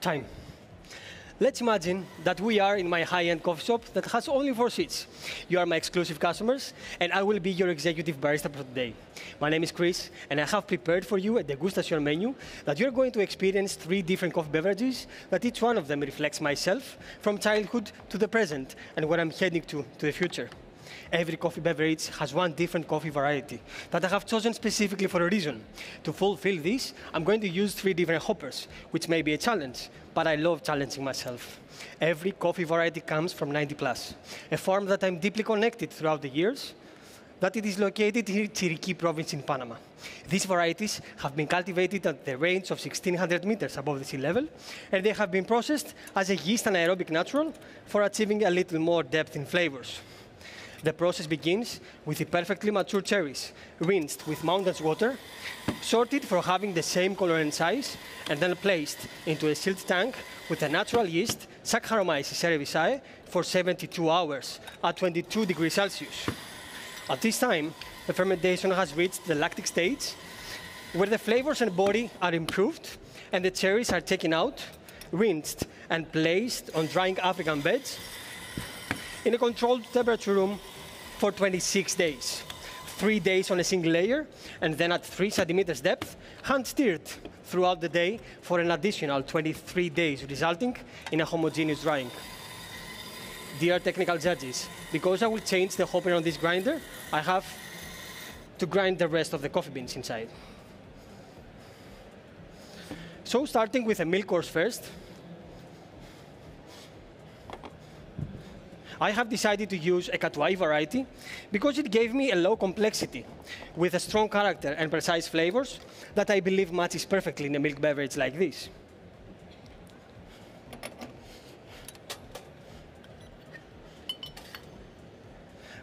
Time. Let's imagine that we are in my high-end coffee shop that has only 4 seats. You are my exclusive customers, and I will be your executive barista for today. My name is Chris, and I have prepared for you a degustation menu that you're going to experience 3 different coffee beverages, that each one of them reflects myself from childhood to the present, and where I'm heading to the future. Every coffee beverage has one different coffee variety that I have chosen specifically for a reason. To fulfill this, I'm going to use 3 different hoppers, which may be a challenge, but I love challenging myself. Every coffee variety comes from 90+, a farm that I'm deeply connected throughout the years, that it is located in Chiriquí province in Panama. These varieties have been cultivated at the range of 1,600 meters above the sea level, and they have been processed as a yeast anaerobic natural for achieving a little more depth in flavors. The process begins with the perfectly mature cherries, rinsed with mountains water, sorted for having the same color and size, and then placed into a sealed tank with a natural yeast, Saccharomyces cerevisiae, for 72 hours at 22 degrees Celsius. At this time, the fermentation has reached the lactic stage, where the flavors and body are improved, and the cherries are taken out, rinsed, and placed on drying African beds in a controlled temperature room for 26 days. 3 days on a single layer, and then at 3 centimeters depth, hand-stirred throughout the day for an additional 23 days, resulting in a homogeneous drying. Dear technical judges, because I will change the hopper on this grinder, I have to grind the rest of the coffee beans inside. So starting with a milk course first, I have decided to use a Catuai variety because it gave me a low complexity with a strong character and precise flavors that I believe matches perfectly in a milk beverage like this.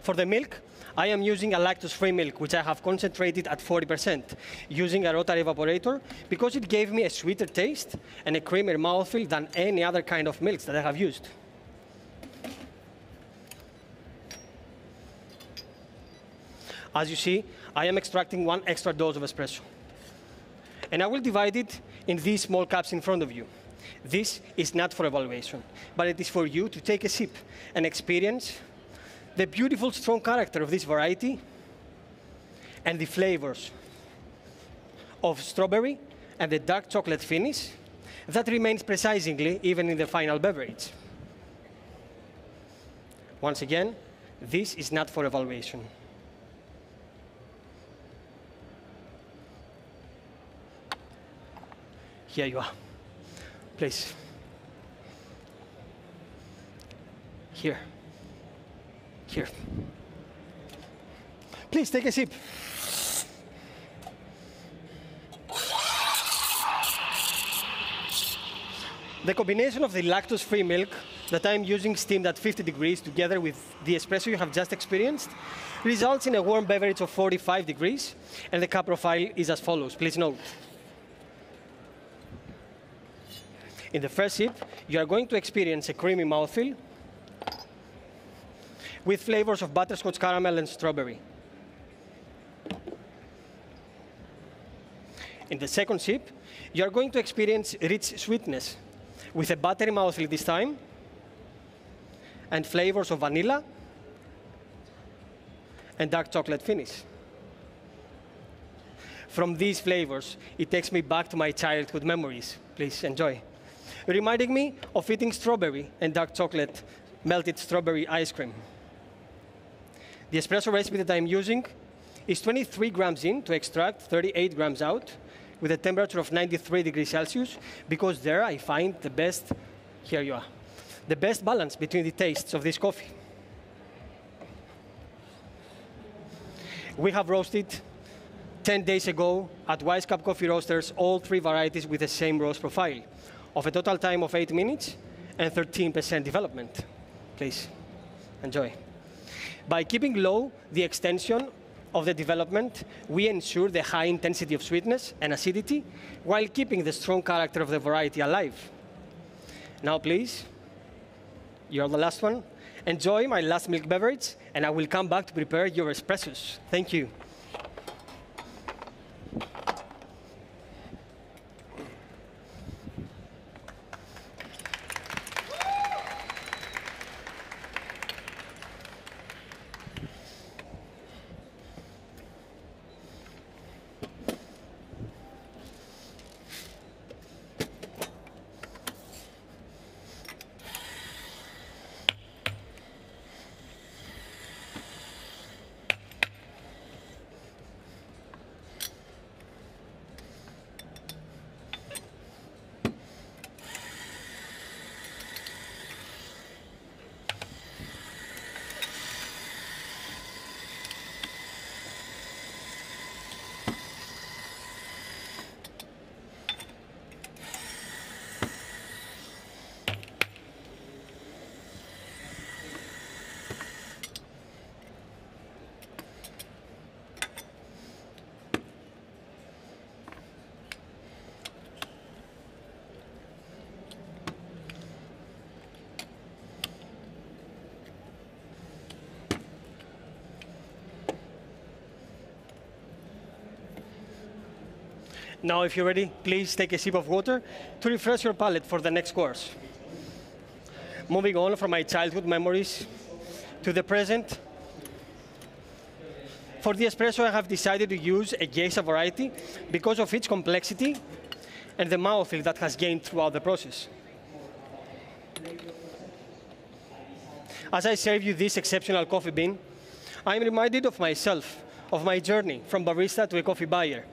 For the milk, I am using a lactose-free milk, which I have concentrated at 40%, using a rotary evaporator because it gave me a sweeter taste and a creamier mouthfeel than any other kind of milks that I have used. As you see, I am extracting 1 extra dose of espresso. And I will divide it in these small cups in front of you. This is not for evaluation, but it is for you to take a sip and experience the beautiful, strong character of this variety and the flavors of strawberry and the dark chocolate finish that remains precisely even in the final beverage. Once again, this is not for evaluation. Here you are. Please. Here. Here. Please take a sip. The combination of the lactose-free milk that I'm using steamed at 50 degrees together with the espresso you have just experienced results in a warm beverage of 45 degrees, and the cup profile is as follows. Please note. In the first sip, you are going to experience a creamy mouthfeel with flavors of butterscotch caramel and strawberry. In the second sip, you are going to experience rich sweetness with a buttery mouthfeel this time and flavors of vanilla and dark chocolate finish. From these flavors, it takes me back to my childhood memories. Please enjoy. Reminding me of eating strawberry and dark chocolate melted strawberry ice cream. The espresso recipe that I'm using is 23 grams in to extract 38 grams out with a temperature of 93 degrees Celsius, because there I find the best, here you are, the best balance between the tastes of this coffee. We have roasted 10 days ago at Wise Cup Coffee Roasters all 3 varieties with the same roast profile, of a total time of 8 minutes and 13% development. Please, enjoy. By keeping low the extension of the development, we ensure the high intensity of sweetness and acidity while keeping the strong character of the variety alive. Now, please, you're the last one. Enjoy my last milk beverage, and I will come back to prepare your espressos. Thank you. Now, if you're ready, please take a sip of water to refresh your palate for the next course. Moving on from my childhood memories to the present, for the espresso, I have decided to use a geisha variety because of its complexity and the mouthfeel that has gained throughout the process. As I serve you this exceptional coffee bean, I am reminded of myself, of my journey from barista to a coffee buyer.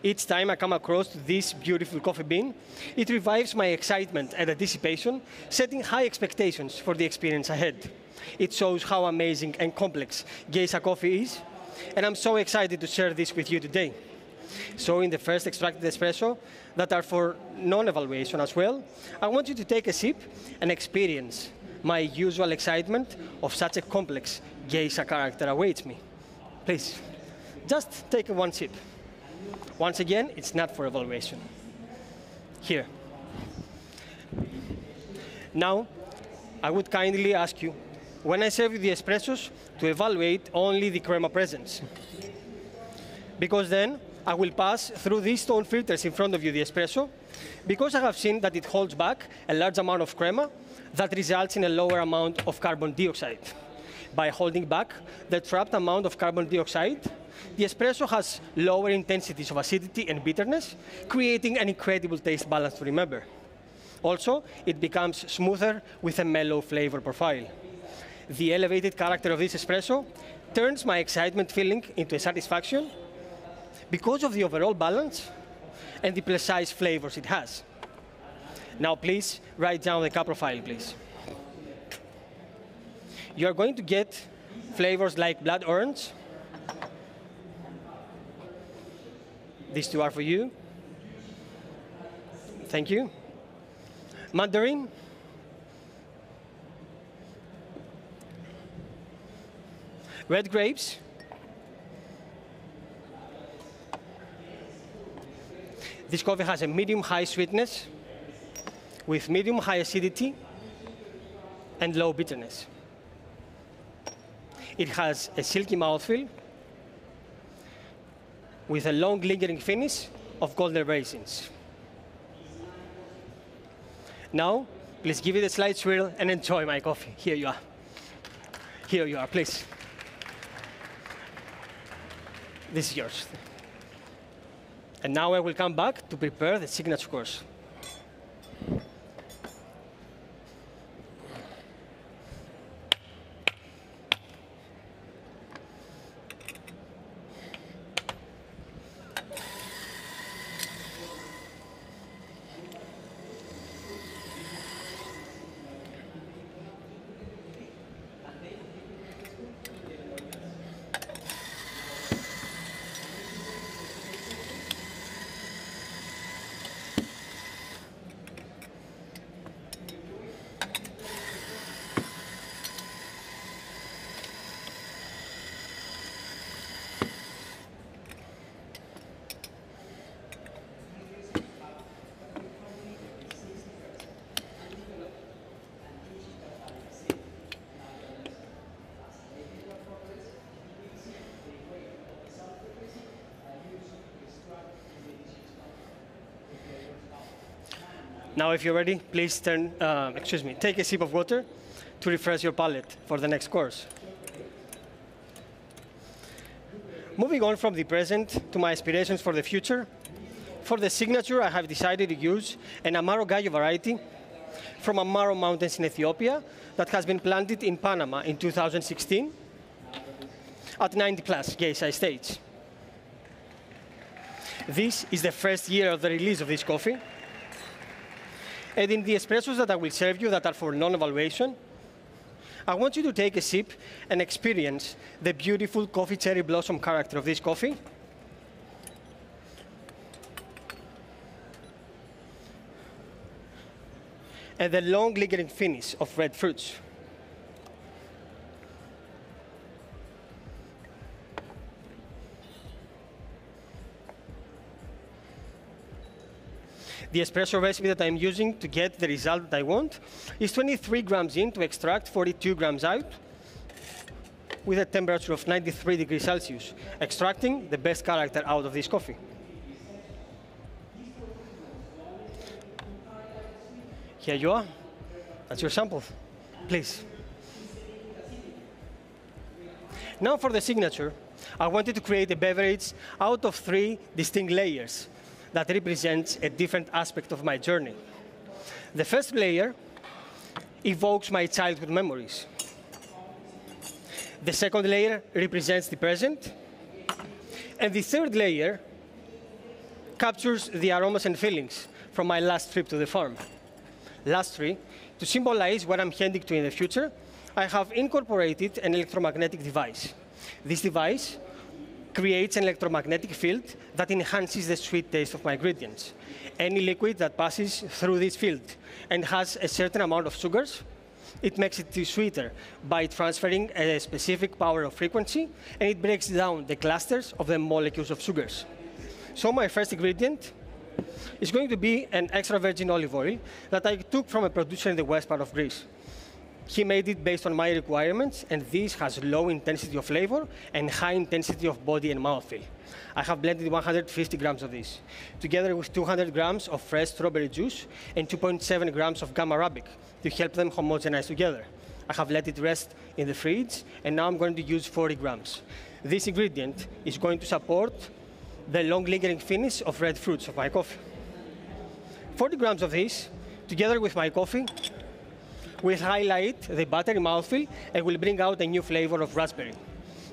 Each time I come across this beautiful coffee bean, it revives my excitement and anticipation, setting high expectations for the experience ahead. It shows how amazing and complex geisha coffee is, and I'm so excited to share this with you today. So in the first extracted espresso, that are for non-evaluation as well, I want you to take a sip and experience my usual excitement of such a complex geisha character awaits me. Please, just take one sip. Once again, it's not for evaluation. Here. Now, I would kindly ask you, when I serve you the espressos, to evaluate only the crema presence. Because then, I will pass through these stone filters in front of you the espresso, because I have seen that it holds back a large amount of crema that results in a lower amount of carbon dioxide. By holding back the trapped amount of carbon dioxide, the espresso has lower intensities of acidity and bitterness, creating an incredible taste balance to remember. Also, it becomes smoother with a mellow flavor profile. The elevated character of this espresso turns my excitement feeling into a satisfaction because of the overall balance and the precise flavors it has. Now, please, write down the cup profile, please. You are going to get flavors like blood orange. These two are for you. Thank you. Mandarin. Red grapes. This coffee has a medium-high sweetness with medium-high acidity and low bitterness. It has a silky mouthfeel with a long lingering finish of golden raisins. Now, please give it a slight swirl and enjoy my coffee. Here you are. Here you are, please. This is yours. And now I will come back to prepare the signature course. Now, if you're ready, please take a sip of water to refresh your palate for the next course. Moving on from the present to my aspirations for the future, for the signature, I have decided to use an Amaro Gallo variety from Amaro Mountains in Ethiopia that has been planted in Panama in 2016 at 90+ geisha stage. This is the first year of the release of this coffee. And in the espressos that I will serve you that are for non-evaluation, I want you to take a sip and experience the beautiful coffee cherry blossom character of this coffee. And the long lingering finish of red fruits. The espresso recipe that I'm using to get the result that I want is 23 grams in to extract 42 grams out with a temperature of 93 degrees Celsius, extracting the best character out of this coffee. Here you are. That's your sample. Please. Now for the signature, I wanted to create a beverage out of 3 distinct layers that represents a different aspect of my journey. The first layer evokes my childhood memories. The second layer represents the present. And the third layer captures the aromas and feelings from my last trip to the farm. Lastly, to symbolize what I'm heading to in the future, I have incorporated an electromagnetic device. This device creates an electromagnetic field that enhances the sweet taste of my ingredients. Any liquid that passes through this field and has a certain amount of sugars, it makes it sweeter by transferring a specific power of frequency, and it breaks down the clusters of the molecules of sugars. So my first ingredient is going to be an extra virgin olive oil that I took from a producer in the west part of Greece. He made it based on my requirements, and this has low intensity of flavor and high intensity of body and mouthfeel. I have blended 150 grams of this, together with 200 grams of fresh strawberry juice and 2.7 grams of gum arabic to help them homogenize together. I have let it rest in the fridge, and now I'm going to use 40 grams. This ingredient is going to support the long lingering finish of red fruits of my coffee. 40 grams of this, together with my coffee, will highlight the buttery mouthfeel and will bring out a new flavor of raspberry.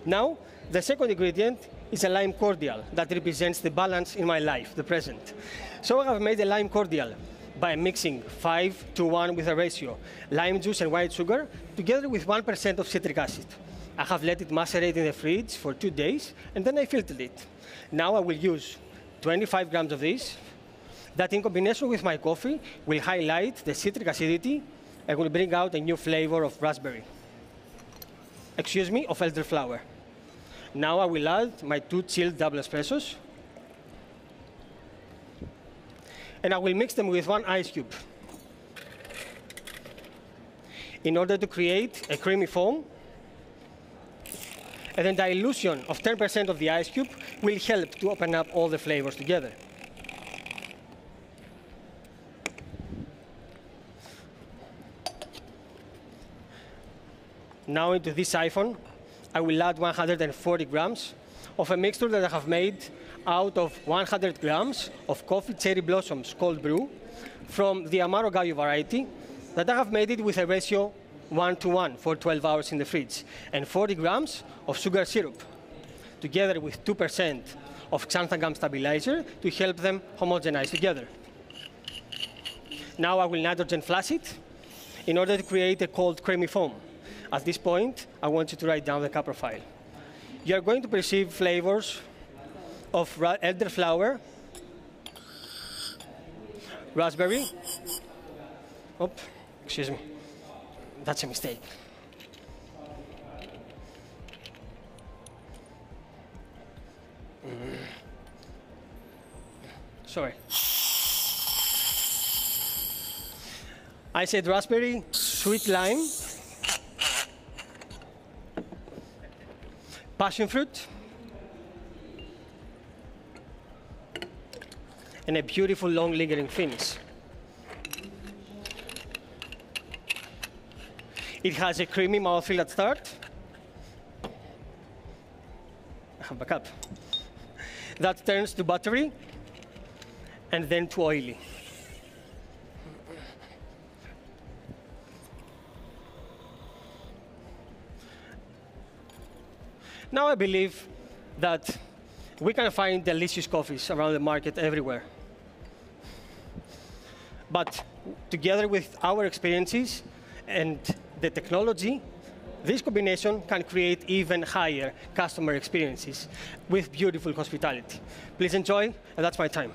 Now, the second ingredient is a lime cordial that represents the balance in my life, the present. So I have made a lime cordial by mixing 5:1 with a ratio, lime juice and white sugar, together with 1% of citric acid. I have let it macerate in the fridge for 2 days, and then I filtered it. Now I will use 25 grams of this, that in combination with my coffee will highlight the citric acidity and will bring out a new flavor of raspberry. Of elderflower. Now I will add my 2 chilled double espressos, and I will mix them with 1 ice cube in order to create a creamy foam. And then dilution of 10% of the ice cube will help to open up all the flavors together. Now into this siphon, I will add 140 grams of a mixture that I have made out of 100 grams of coffee cherry blossoms cold brew from the Amaro Gallo variety that I have made it with a ratio 1:1 for 12 hours in the fridge, and 40 grams of sugar syrup, together with 2% of xanthagum stabilizer to help them homogenize together. Now I will nitrogen flash it in order to create a cold creamy foam. At this point, I want you to write down the cup profile. You are going to perceive flavors of elderflower, raspberry. Excuse me. That's a mistake. Sorry. I said raspberry, sweet lime, passion fruit, and a beautiful long lingering finish. It has a creamy mouthfeel at start. I have backup. That turns to buttery and then to oily. Now I believe that we can find delicious coffees around the market everywhere. But together with our experiences and the technology, this combination can create even higher customer experiences with beautiful hospitality. Please enjoy, and that's my time.